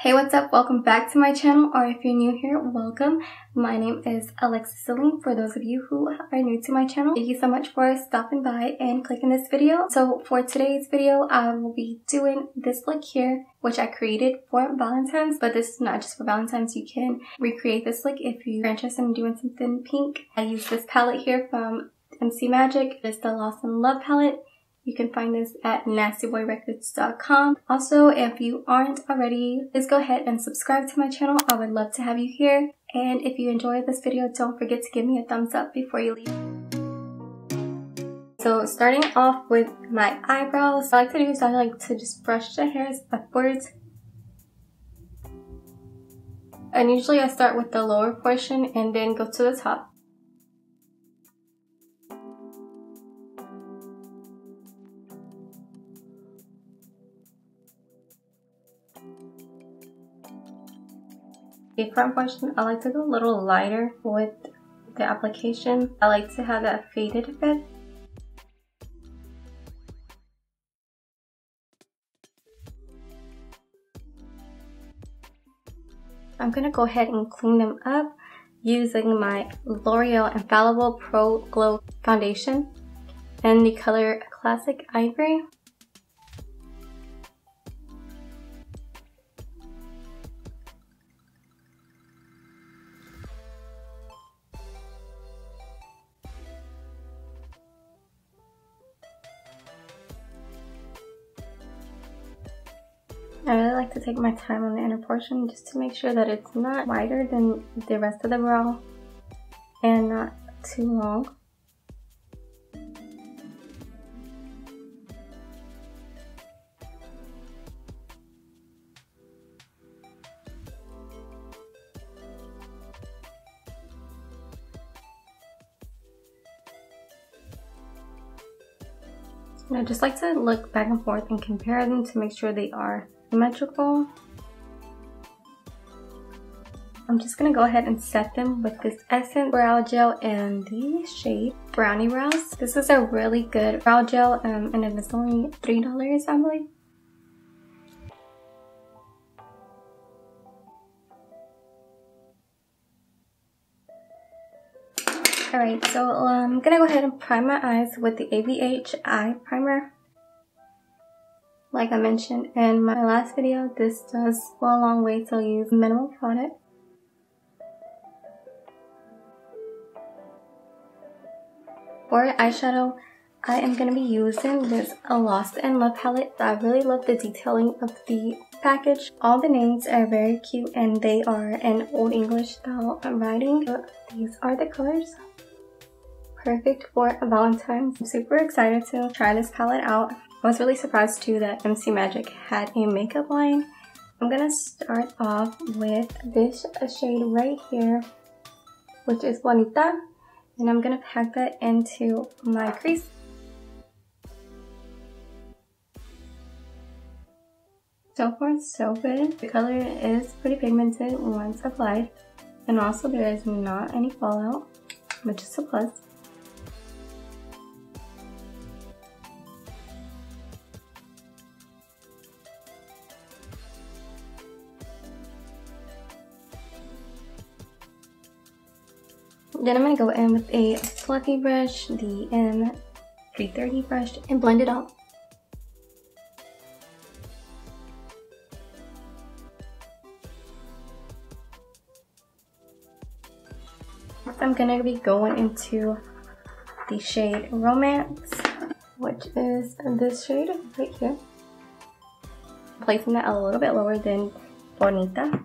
Hey, what's up? Welcome back to my channel, or if you're new here, welcome. My name is Alexis Celine. For those of you who are new to my channel, thank you so much for stopping by and clicking this video. So for today's video, I will be doing this look here, which I created for Valentine's, but this is not just for Valentine's. You can recreate this look if you're interested in doing something pink. I use this palette here from MC Magic. It's the Lost in Love palette. You can find this at nastyboyrecords.com. Also, if you aren't already, please go ahead and subscribe to my channel. I would love to have you here. And if you enjoyed this video, don't forget to give me a thumbs up before you leave. So starting off with my eyebrows, I like to just brush the hairs upwards. And usually I start with the lower portion and then go to the top. The front portion, I like to go a little lighter with the application. I like to have that faded effect. I'm gonna go ahead and clean them up using my L'Oreal Infallible Pro Glow Foundation in the color Classic Ivory. I really like to take my time on the inner portion just to make sure that it's not wider than the rest of the brow and not too long. And I just like to look back and forth and compare them to make sure they are symmetrical. I'm just gonna go ahead and set them with this Essence Brow Gel in the shade Browny Brows. This is a really good brow gel and it was only $3, I believe. Alright, so I'm gonna go ahead and prime my eyes with the ABH Eye Primer. Like I mentioned in my last video, this does go a long way, so use minimal product. For eyeshadow, I am going to be using this Lost in Love palette. I really love the detailing of the package. All the names are very cute and they are in Old English style writing. So these are the colors. Perfect for Valentine's. I'm super excited to try this palette out. I was really surprised too that MC Magic had a makeup line. I'm gonna start off with this shade right here, which is Bonita, and I'm gonna pack that into my crease. So far, so good. The color is pretty pigmented once applied, and also there is not any fallout, which is a plus. Then I'm going to go in with a fluffy brush, the M330 brush, and blend it out. I'm going to be going into the shade Romance, which is this shade right here. Placing that a little bit lower than Bonita.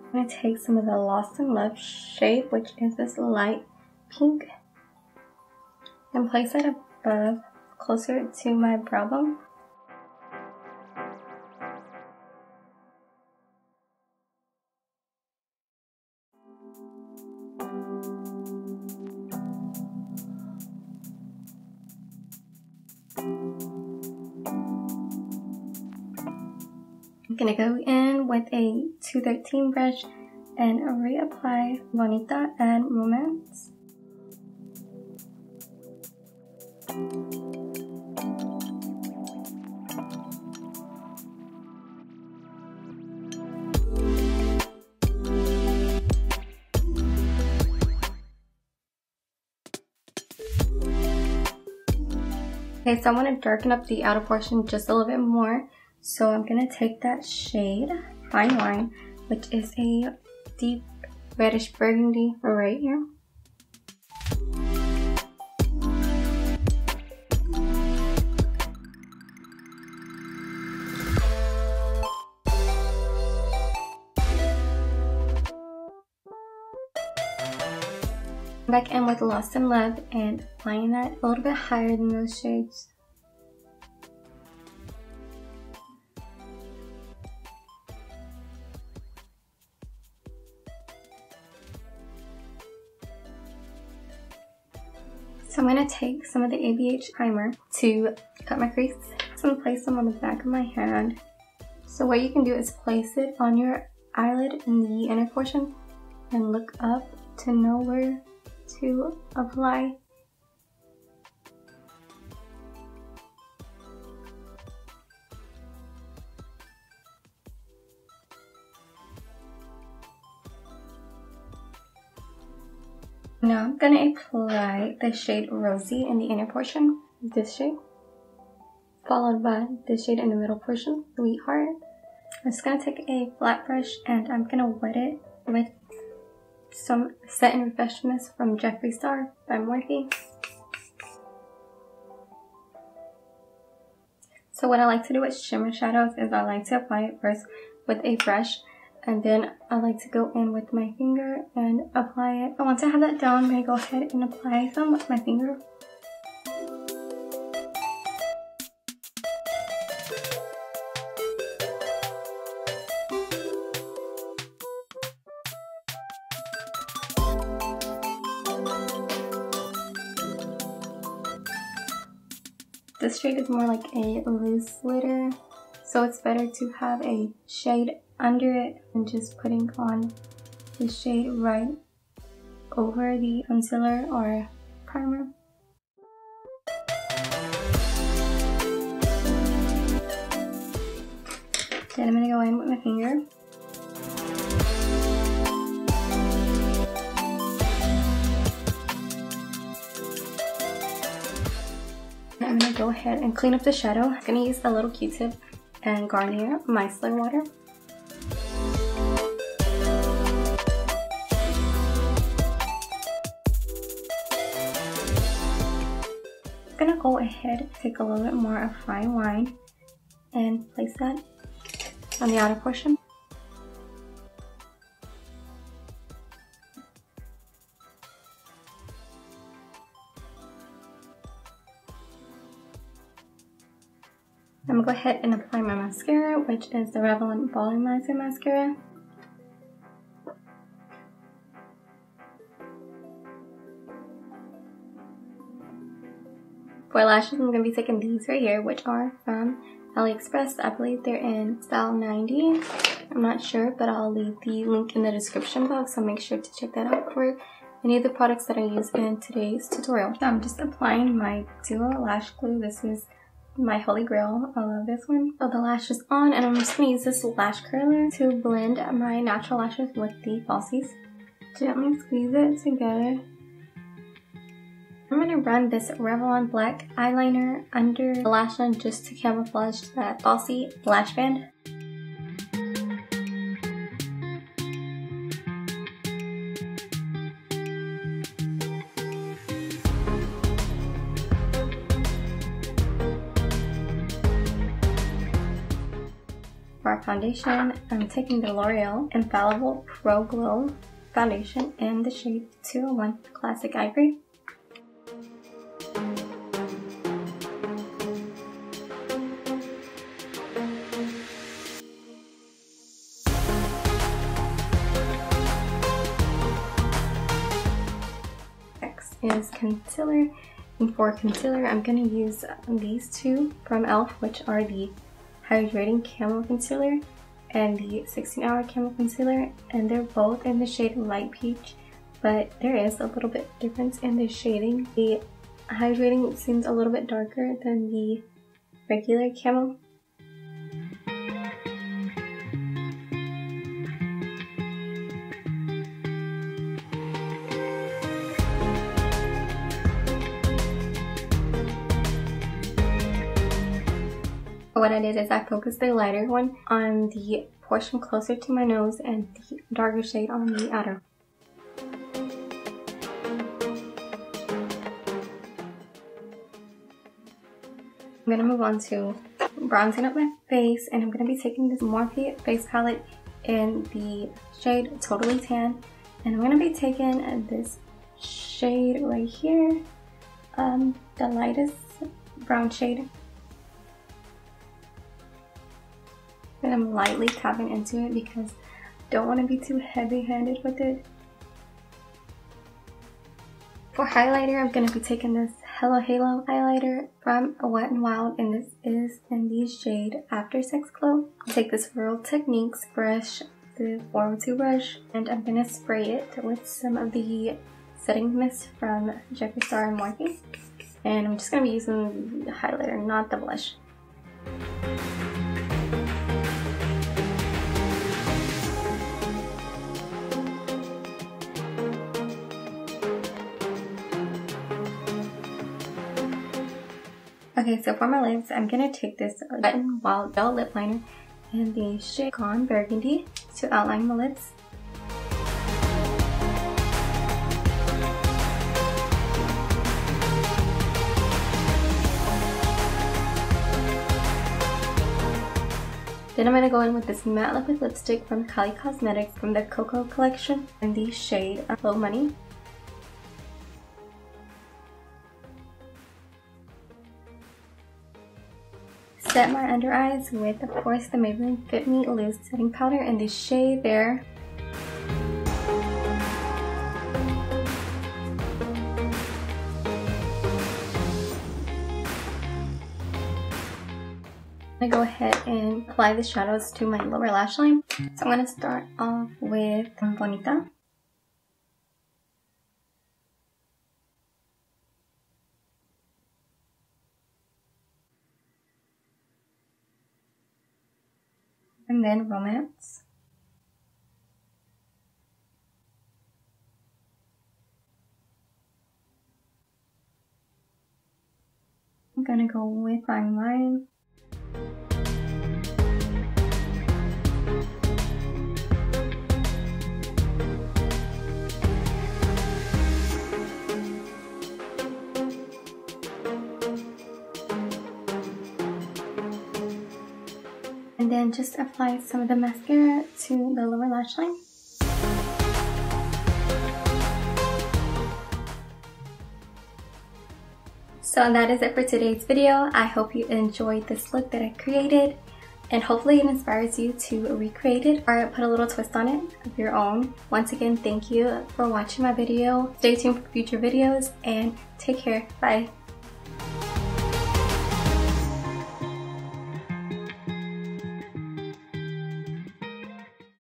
I'm going to take some of the Lost in Love shade, which is this light pink, and place it above, closer to my brow bone. I'm gonna go in with a 213 brush and reapply Bonita and Romance. Okay, so I want to darken up the outer portion just a little bit more. So I'm going to take that shade, Fine Wine, which is a deep reddish burgundy right here. Back in with Lost in Love and applying that a little bit higher than those shades. So I'm going to take some of the ABH primer to cut my crease. So I'm going to place them on the back of my hand. So what you can do is place it on your eyelid in the inner portion and look up to know where to apply. Now I'm going to apply the shade Rosy in the inner portion, this shade, followed by this shade in the middle portion, Sweetheart. I'm just going to take a flat brush and I'm going to wet it with some Set and Refresh Mist from Jeffree Star by Morphe. So what I like to do with shimmer shadows is I like to apply it first with a brush, and then I like to go in with my finger and apply it. And once I have that down, I'm going to go ahead and apply some with my finger. This shade is more like a loose glitter, so it's better to have a shade under it than just putting on the shade right over the concealer or primer. Then I'm going to go in with my finger. I'm going to go ahead and clean up the shadow. I'm going to use a little Q-tip and Garnier Micellar Water. I'm going to go ahead, take a little bit more of Fine Wine and place that on the outer portion. I'm going to go ahead and apply my mascara, which is the Revlon Volumizing Mascara. For lashes, I'm going to be taking these right here, which are from AliExpress. I believe they're in style 90. I'm not sure, but I'll leave the link in the description box, so make sure to check that out for any of the products that I use in today's tutorial. So I'm just applying my Duo Lash Glue. This is my holy grail. I love this one. So the lash is on, and I'm just going to use this lash curler to blend my natural lashes with the falsies. Gently squeeze it together. I'm going to run this Revlon black eyeliner under the lash line just to camouflage that falsie lash band. For our foundation, I'm taking the Loreal Infallible Pro Glow foundation in the shade 201 Classic Ivory. Next is concealer, and for concealer I'm going to use these two from E.l.f, which are the Hydrating Camo Concealer and the 16-Hour Camo Concealer, and they're both in the shade Light Peach, but there is a little bit difference in the shading. The Hydrating seems a little bit darker than the regular Camo. What I did is I focused the lighter one on the portion closer to my nose and the darker shade on the outer. I'm going to move on to bronzing up my face, and I'm going to be taking this Morphe face palette in the shade Totally Tan, and I'm going to be taking this shade right here, the lightest brown shade. And I'm lightly tapping into it because I don't want to be too heavy-handed with it. For highlighter, I'm going to be taking this Hello Halo highlighter from Wet n Wild, and this is in the shade After Sex Glow. I'll take this Real Techniques brush, the 402 brush, and I'm going to spray it with some of the setting mist from Jeffree and Morphe. And I'm just going to be using the highlighter, not the blush. Okay, so for my lips, I'm going to take this Wet n Wild Gel Lip Liner in the shade Gone Burgundy to outline my lips. Then I'm going to go in with this matte liquid lipstick from Kylie Cosmetics from the Cocoa collection in the shade Low Money. Set my under eyes with, of course, the Maybelline Fit Me Loose Setting Powder in the shade There. I'm going to go ahead and apply the shadows to my lower lash line. So I'm going to start off with Bonita. And then Romance. I'm gonna go with Fine Line. And then just apply some of the mascara to the lower lash line. So that is it for today's video. I hope you enjoyed this look that I created, and hopefully it inspires you to recreate it or put a little twist on it of your own. Once again, thank you for watching my video. Stay tuned for future videos and take care. Bye.